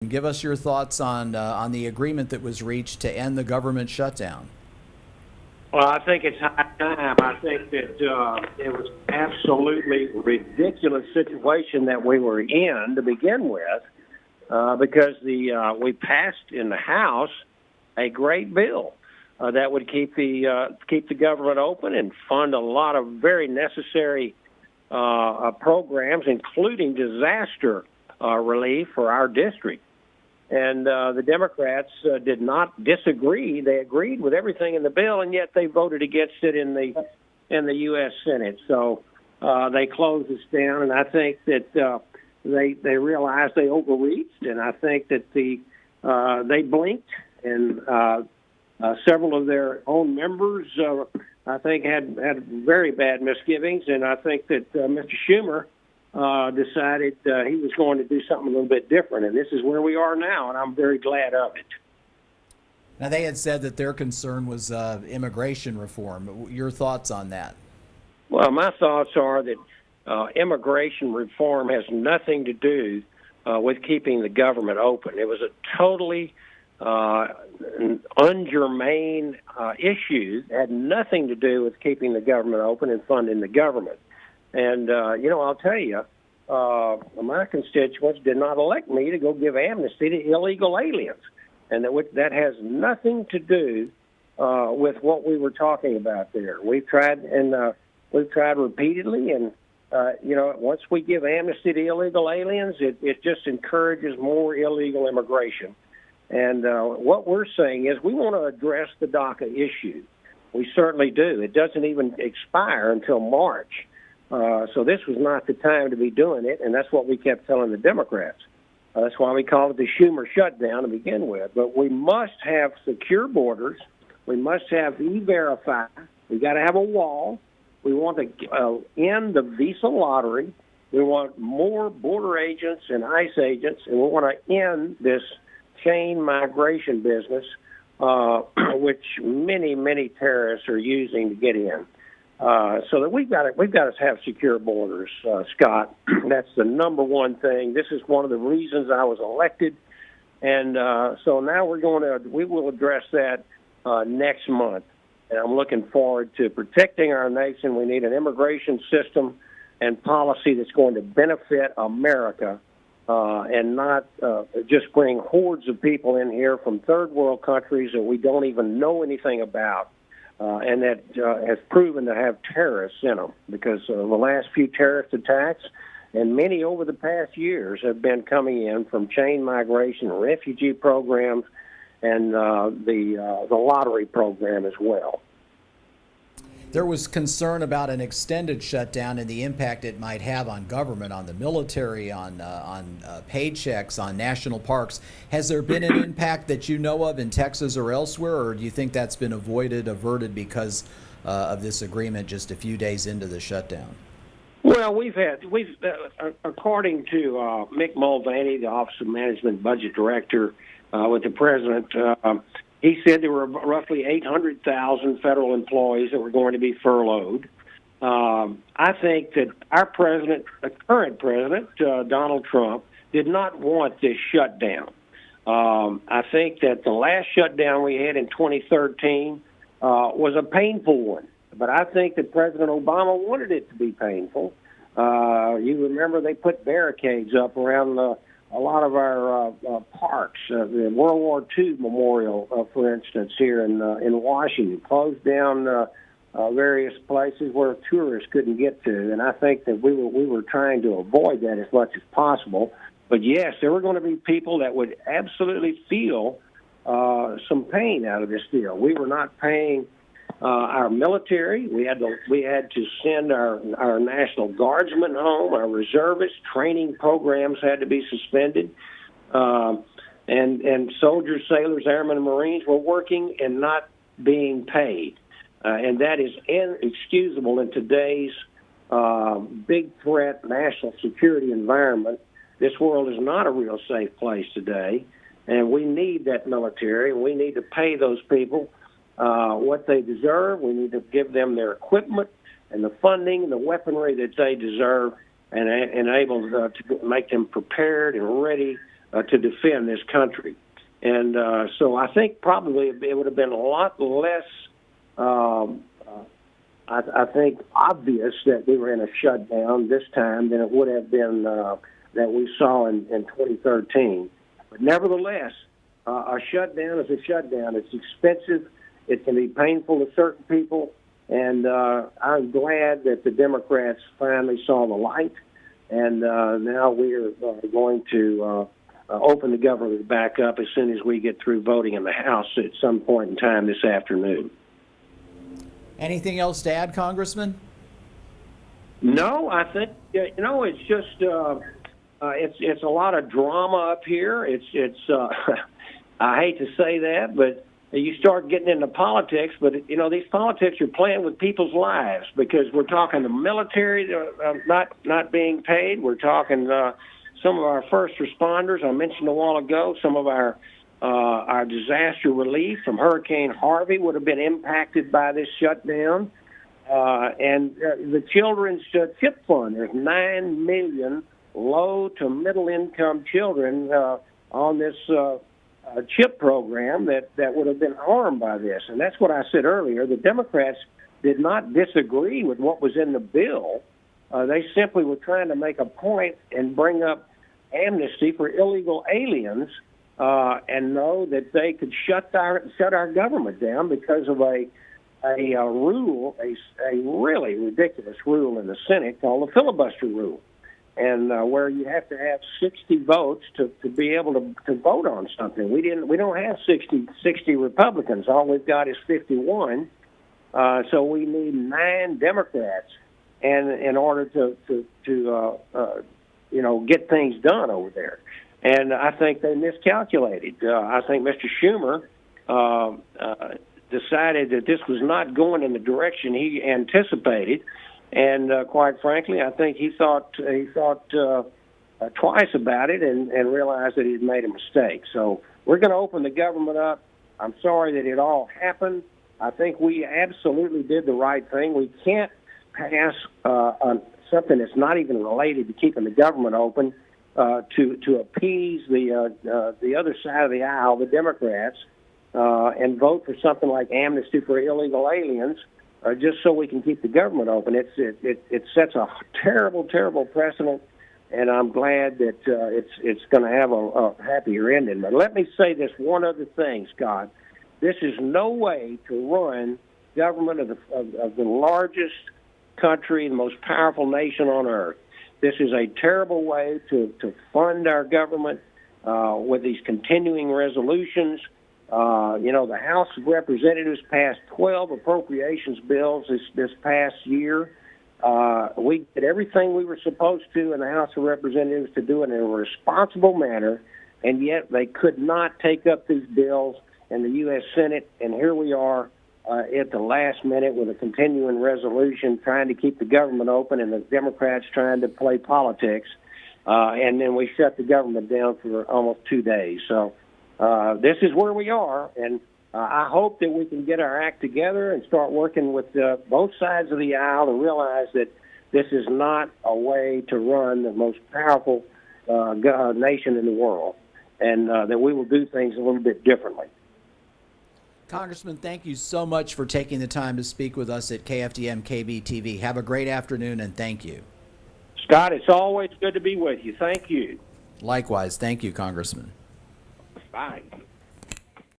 Give us your thoughts on the agreement that was reached to end the government shutdown. Well, I think it's high time. I think that it was absolutely ridiculous situation that we were in to begin with, because we passed in the House a great bill that would keep the government open and fund a lot of very necessary programs, including disaster relief for our district. And the Democrats did not disagree. They agreed with everything in the bill, and yet they voted against it in the U.S. Senate. So they closed this down, and I think that they realized they overreached, and I think that they blinked, and several of their own members, I think, had very bad misgivings, and I think that Mr. Schumer decided he was going to do something a little bit different, and this is where we are now, and I'm very glad of it. Now, they had said that their concern was immigration reform. Your thoughts on that? Well, my thoughts are that immigration reform has nothing to do with keeping the government open. It was a totally ungermane issue. It had nothing to do with keeping the government open and funding the government. And, I'll tell you, my constituents did not elect me to go give amnesty to illegal aliens. And that has nothing to do with what we were talking about there. We've tried repeatedly. And, once we give amnesty to illegal aliens, it just encourages more illegal immigration. And what we're saying is we want to address the DACA issue. We certainly do. It doesn't even expire until March. So this was not the time to be doing it, and that's what we kept telling the Democrats. That's why we called it the Schumer shutdown to begin with. But we must have secure borders. We must have E-Verify. We got to have a wall. We want to end the visa lottery. We want more border agents and ICE agents, and we want to end this chain migration business, which many terrorists are using to get in. So that we've got to have secure borders, Scott. That's the number one thing. This is one of the reasons I was elected, and so now we will address that next month. And I'm looking forward to protecting our nation. We need an immigration system and policy that's going to benefit America, and not just bring hordes of people in here from third world countries that we don't even know anything about. And that has proven to have terrorists in them, because the last few terrorist attacks, and many over the past years, have been coming in from chain migration, refugee programs, and the lottery program as well. There was concern about an extended shutdown and the impact it might have on government, on the military, on paychecks, on national parks. Has there been an impact that you know of in Texas or elsewhere, or do you think that's been averted because of this agreement just a few days into the shutdown? Well, according to Mick Mulvaney, the Office of Management Budget Director with the president, he said there were roughly 800,000 federal employees that were going to be furloughed. I think that our president, the current president, Donald Trump, did not want this shutdown. I think that the last shutdown we had in 2013 was a painful one, but I think that President Obama wanted it to be painful. You remember they put barricades up around a lot of our parks. The World War II Memorial, for instance, here in Washington, closed down various places where tourists couldn't get to, and I think that we were trying to avoid that as much as possible. But yes, there were going to be people that would absolutely feel some pain out of this deal. We were not paying our military. We had to send our National Guardsmen home. Our reservists training programs had to be suspended, and soldiers, sailors, airmen, and Marines were working and not being paid, and that is inexcusable in today's big threat national security environment. This world is not a real safe place today, and we need that military, and we need to pay those people what they deserve. We need to give them their equipment and the funding and the weaponry that they deserve, and able to make them prepared and ready to defend this country. And so I think probably it would have been a lot less, I think, obvious that we were in a shutdown this time than it would have been that we saw in 2013. But nevertheless, a shutdown is a shutdown. It's expensive. It can be painful to certain people. And I'm glad that the Democrats finally saw the light. And now we're going to open the government back up as soon as we get through voting in the House at some point in time this afternoon. Anything else to add, Congressman? No, I think it's just it's a lot of drama up here. It's I hate to say that, but you start getting into politics. But these politics are playing with people's lives, because we're talking the military not being paid. We're talking some of our first responders. I mentioned a while ago some of our disaster relief from Hurricane Harvey would have been impacted by this shutdown. And the Children's CHIP Fund, there's 9 million low to middle income children on this CHIP program that would have been harmed by this. And that's what I said earlier. The Democrats did not disagree with what was in the bill. They simply were trying to make a point and bring up amnesty for illegal aliens and know that they could shut our government down because of a rule, a really ridiculous rule in the Senate called the filibuster rule, and where you have to have 60 votes to be able to vote on something. We don't have 60 Republicans. All we've got is 51. So we need 9 Democrats, and in order to get things done over there. And I think they miscalculated. I think Mr. Schumer decided that this was not going in the direction he anticipated, and quite frankly, I think he thought twice about it and realized that he'd made a mistake. So we're going to open the government up. I'm sorry that it all happened. I think we absolutely did the right thing. We can't pass on something that's not even related to keeping the government open to appease the other side of the aisle, the Democrats, and vote for something like amnesty for illegal aliens, just so we can keep the government open. It sets a terrible, terrible precedent, and I'm glad that it's going to have a happier ending. But let me say this one other thing, Scott. This is no way to run government of the largest country, the most powerful nation on earth. This is a terrible way to fund our government with these continuing resolutions. The House of Representatives passed 12 appropriations bills this past year. We did everything we were supposed to in the House of Representatives to do it in a responsible manner, and yet they could not take up these bills in the U.S. Senate, and here we are at the last minute with a continuing resolution trying to keep the government open, and the Democrats trying to play politics, and then we shut the government down for almost 2 days. So this is where we are, and I hope that we can get our act together and start working with both sides of the aisle to realize that this is not a way to run the most powerful nation in the world, and that we will do things a little bit differently. Congressman, thank you so much for taking the time to speak with us at KFDM KB-TV. Have a great afternoon, and thank you. Scott, it's always good to be with you. Thank you. Likewise. Thank you, Congressman. Bye.